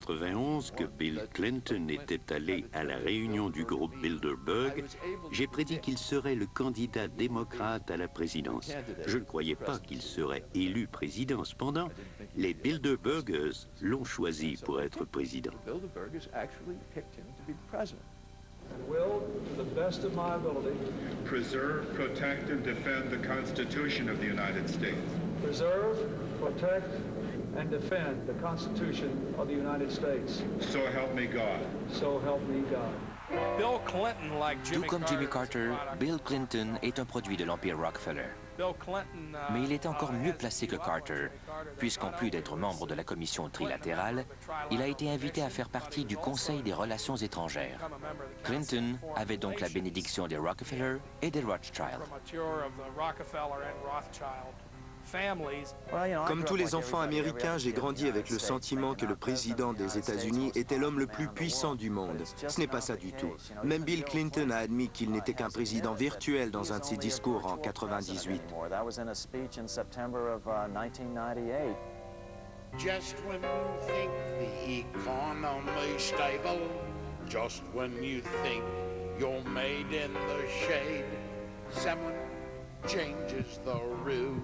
1991, que Bill Clinton était allé à la réunion du groupe Bilderberg, j'ai prédit qu'il serait le candidat démocrate à la présidence. Je ne croyais pas qu'il serait élu président. Cependant, les Bilderbergers l'ont choisi pour être président. Will, to the best of my ability, preserve, protect, and defend the Constitution of the United States. preserve, protect, and defend the Constitution of the United States. So help me God. So help me God. Tout comme Jimmy Carter, Bill Clinton est un produit de l'Empire Rockefeller. Mais il est encore mieux placé que Carter, puisqu'en plus d'être membre de la commission trilatérale, il a été invité à faire partie du Conseil des relations étrangères. Clinton avait donc la bénédiction des Rockefeller et des Rothschild. Comme tous les enfants américains, j'ai grandi avec le sentiment que le président des États-Unis était l'homme le plus puissant du monde. Ce n'est pas ça du tout. Même Bill Clinton a admis qu'il n'était qu'un président virtuel dans un de ses discours en 98. Just when you think the economy's stable, just when you think you're made in the shade, someone changes the rules.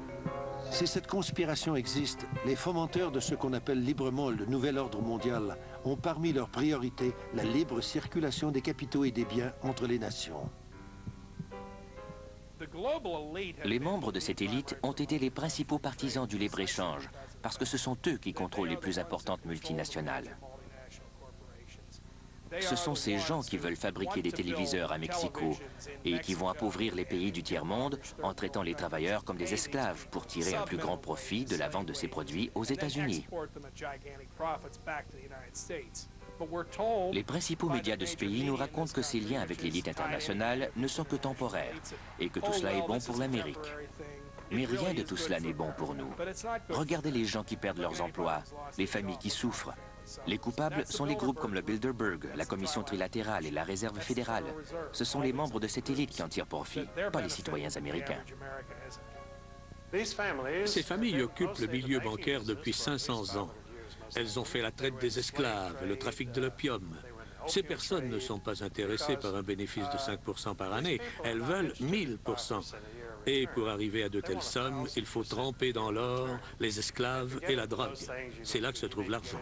Si cette conspiration existe, les fomenteurs de ce qu'on appelle librement le nouvel ordre mondial ont parmi leurs priorités la libre circulation des capitaux et des biens entre les nations. Les membres de cette élite ont été les principaux partisans du libre-échange, parce que ce sont eux qui contrôlent les plus importantes multinationales. Ce sont ces gens qui veulent fabriquer des téléviseurs à Mexico et qui vont appauvrir les pays du tiers-monde en traitant les travailleurs comme des esclaves pour tirer un plus grand profit de la vente de ces produits aux États-Unis. Les principaux médias de ce pays nous racontent que ces liens avec l'élite internationale ne sont que temporaires et que tout cela est bon pour l'Amérique. Mais rien de tout cela n'est bon pour nous. Regardez les gens qui perdent leurs emplois, les familles qui souffrent. Les coupables sont les groupes comme le Bilderberg, la Commission trilatérale et la Réserve fédérale. Ce sont les membres de cette élite qui en tirent profit, pas les citoyens américains. Ces familles occupent le milieu bancaire depuis 500 ans. Elles ont fait la traite des esclaves et le trafic de l'opium. Ces personnes ne sont pas intéressées par un bénéfice de 5% par année. Elles veulent 1000%. Et pour arriver à de telles sommes, il faut tremper dans l'or, les esclaves et la drogue. C'est là que se trouve l'argent.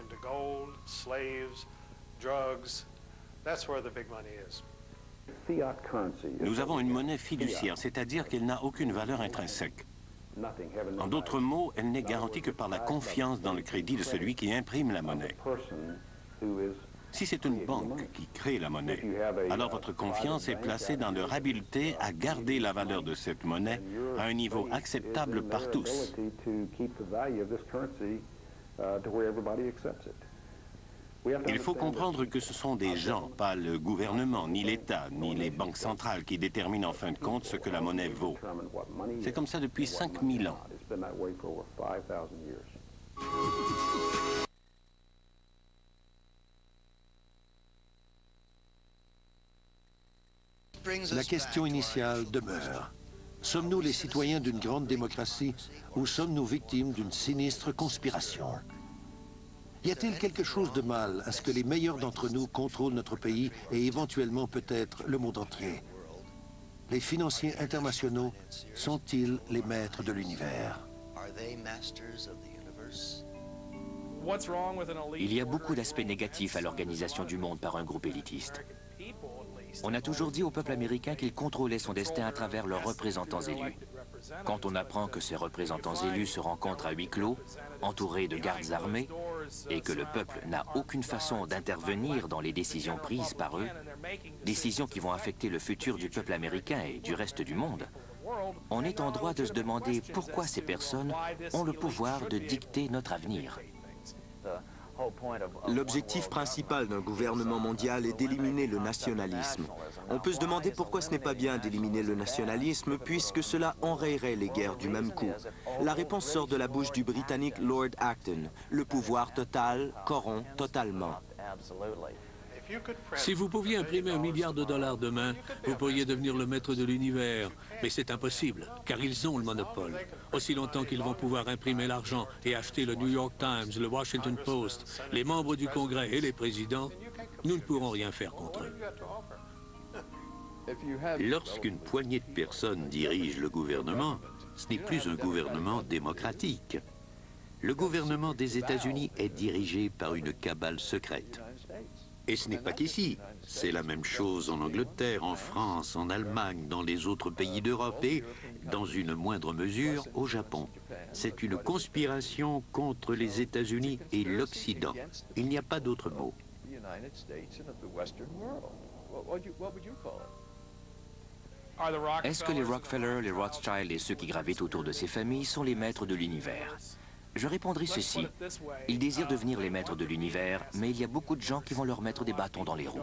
Nous avons une monnaie fiduciaire, c'est-à-dire qu'elle n'a aucune valeur intrinsèque. En d'autres mots, elle n'est garantie que par la confiance dans le crédit de celui qui imprime la monnaie. Si c'est une banque qui crée la monnaie, alors votre confiance est placée dans leur habileté à garder la valeur de cette monnaie à un niveau acceptable par tous. Il faut comprendre que ce sont des gens, pas le gouvernement, ni l'État, ni les banques centrales qui déterminent en fin de compte ce que la monnaie vaut. C'est comme ça depuis 5000 ans. La question initiale demeure. Sommes-nous les citoyens d'une grande démocratie ou sommes-nous victimes d'une sinistre conspiration? Y a-t-il quelque chose de mal à ce que les meilleurs d'entre nous contrôlent notre pays et éventuellement peut-être le monde entier? Les financiers internationaux sont-ils les maîtres de l'univers? Il y a beaucoup d'aspects négatifs à l'organisation du monde par un groupe élitiste. On a toujours dit au peuple américain qu'il contrôlait son destin à travers leurs représentants élus. Quand on apprend que ces représentants élus se rencontrent à huis clos, entourés de gardes armés, et que le peuple n'a aucune façon d'intervenir dans les décisions prises par eux, décisions qui vont affecter le futur du peuple américain et du reste du monde, on est en droit de se demander pourquoi ces personnes ont le pouvoir de dicter notre avenir. L'objectif principal d'un gouvernement mondial est d'éliminer le nationalisme. On peut se demander pourquoi ce n'est pas bien d'éliminer le nationalisme, puisque cela enrayerait les guerres du même coup. La réponse sort de la bouche du Britannique Lord Acton. Le pouvoir total corrompt totalement. Si vous pouviez imprimer $1 milliard demain, vous pourriez devenir le maître de l'univers. Mais c'est impossible, car ils ont le monopole. Aussi longtemps qu'ils vont pouvoir imprimer l'argent et acheter le New York Times, le Washington Post, les membres du Congrès et les présidents, nous ne pourrons rien faire contre eux. Lorsqu'une poignée de personnes dirige le gouvernement, ce n'est plus un gouvernement démocratique. Le gouvernement des États-Unis est dirigé par une cabale secrète. Et ce n'est pas qu'ici. C'est la même chose en Angleterre, en France, en Allemagne, dans les autres pays d'Europe et, dans une moindre mesure, au Japon. C'est une conspiration contre les États-Unis et l'Occident. Il n'y a pas d'autre mot. Est-ce que les Rockefeller, les Rothschild et ceux qui gravitent autour de ces familles sont les maîtres de l'univers? Je répondrai ceci. Ils désirent devenir les maîtres de l'univers, mais il y a beaucoup de gens qui vont leur mettre des bâtons dans les roues.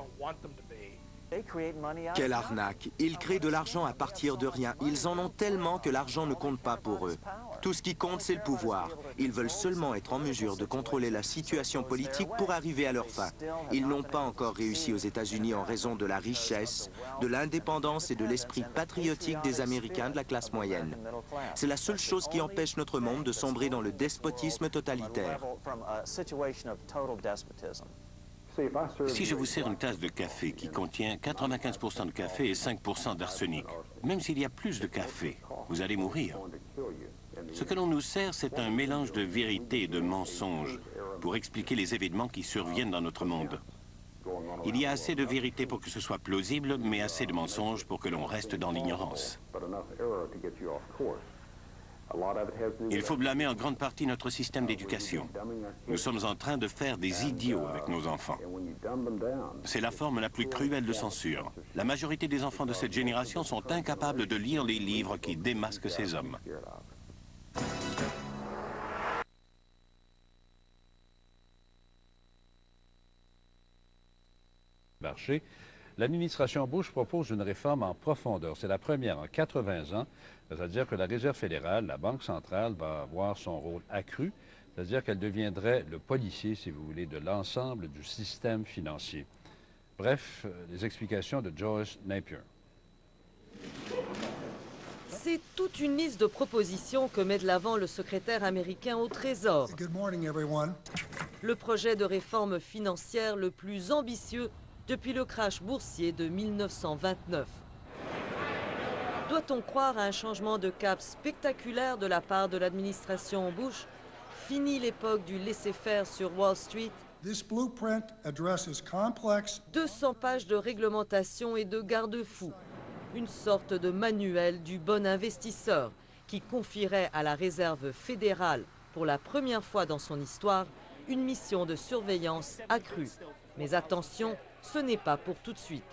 Quelle arnaque! Ils créent de l'argent à partir de rien. Ils en ont tellement que l'argent ne compte pas pour eux. Tout ce qui compte, c'est le pouvoir. Ils veulent seulement être en mesure de contrôler la situation politique pour arriver à leur fin. Ils n'ont pas encore réussi aux États-Unis en raison de la richesse, de l'indépendance et de l'esprit patriotique des Américains de la classe moyenne. C'est la seule chose qui empêche notre monde de sombrer dans le despotisme totalitaire. Si je vous sers une tasse de café qui contient 95% de café et 5% d'arsenic, même s'il y a plus de café, vous allez mourir. Ce que l'on nous sert, c'est un mélange de vérité et de mensonge pour expliquer les événements qui surviennent dans notre monde. Il y a assez de vérité pour que ce soit plausible, mais assez de mensonges pour que l'on reste dans l'ignorance. Il faut blâmer en grande partie notre système d'éducation. Nous sommes en train de faire des idiots avec nos enfants. C'est la forme la plus cruelle de censure. La majorité des enfants de cette génération sont incapables de lire les livres qui démasquent ces hommes. Marché. L'administration Bush propose une réforme en profondeur. C'est la première en 80 ans. C'est-à-dire que la Réserve fédérale, la Banque centrale, va avoir son rôle accru. C'est-à-dire qu'elle deviendrait le policier, si vous voulez, de l'ensemble du système financier. Bref, les explications de Joyce Napier. C'est toute une liste de propositions que met de l'avant le secrétaire américain au Trésor. Le projet de réforme financière le plus ambitieux depuis le crash boursier de 1929. Doit-on croire à un changement de cap spectaculaire de la part de l'administration Bush? Fini l'époque du laisser-faire sur Wall Street. 200 pages de réglementation et de garde-fous. Une sorte de manuel du bon investisseur qui confierait à la Réserve fédérale, pour la première fois dans son histoire, une mission de surveillance accrue. Mais attention, ce n'est pas pour tout de suite.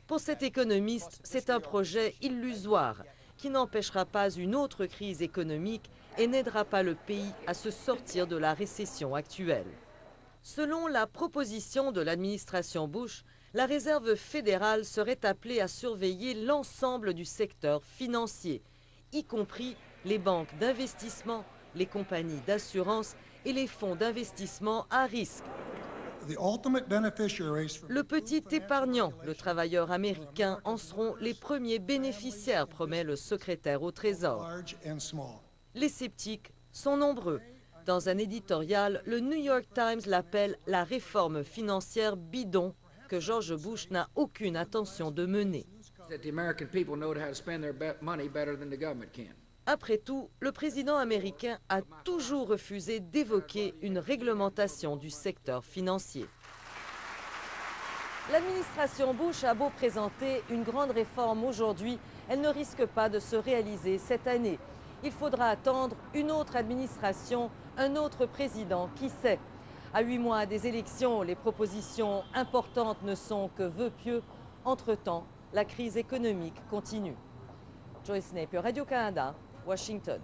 Pour cet économiste, c'est un projet illusoire qui n'empêchera pas une autre crise économique et n'aidera pas le pays à se sortir de la récession actuelle. Selon la proposition de l'administration Bush, la Réserve fédérale serait appelée à surveiller l'ensemble du secteur financier, y compris les banques d'investissement, les compagnies d'assurance et les fonds d'investissement à risque. Le petit épargnant, le travailleur américain, en seront les premiers bénéficiaires, promet le secrétaire au Trésor. Les sceptiques sont nombreux. Dans un éditorial, le New York Times l'appelle la réforme financière bidon que George Bush n'a aucune intention de mener. Après tout, le président américain a toujours refusé d'évoquer une réglementation du secteur financier. L'administration Bush a beau présenter une grande réforme aujourd'hui, elle ne risque pas de se réaliser cette année. Il faudra attendre une autre administration, un autre président, qui sait. À 8 mois des élections, les propositions importantes ne sont que vœux pieux. Entre-temps, la crise économique continue. Joyce Napier, Radio-Canada, Washington.